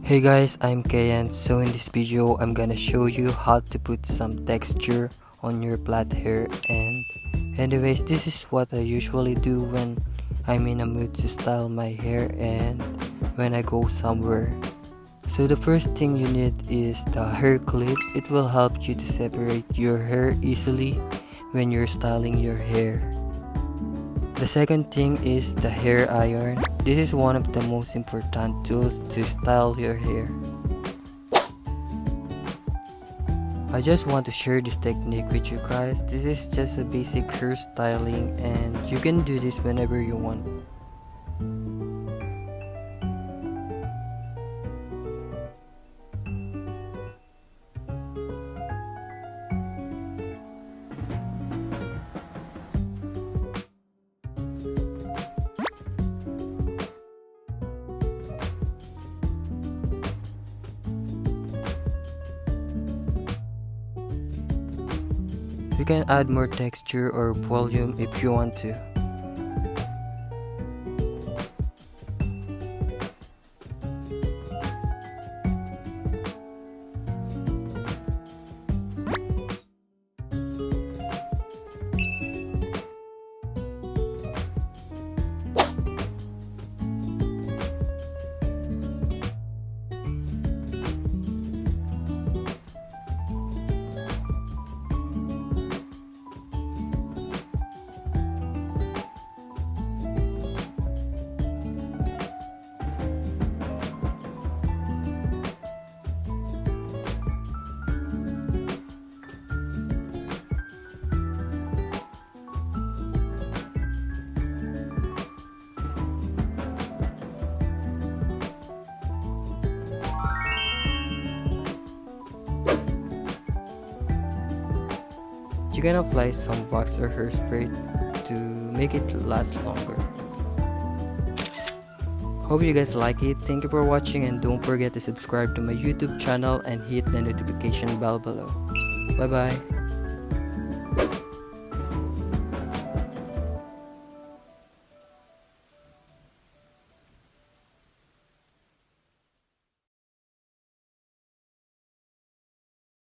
Hey guys, I'm KEYIenn. So in this video, I'm gonna show you how to put some texture on your plait hair. And anyways, this is what I usually do when I'm in a mood to style my hair and when I go somewhere. So the first thing you need is the hair clip. It will help you to separate your hair easily when you're styling your hair. The second thing is the hair iron. This is one of the most important tools to style your hair. I just want to share this technique with you guys. This is just a basic hair styling and you can do this whenever you want. You can add more texture or volume if you want to. You can apply some wax or hairspray to make it last longer. Hope you guys like it. Thank you for watching and don't forget to subscribe to my YouTube channel and hit the notification bell below. Bye bye.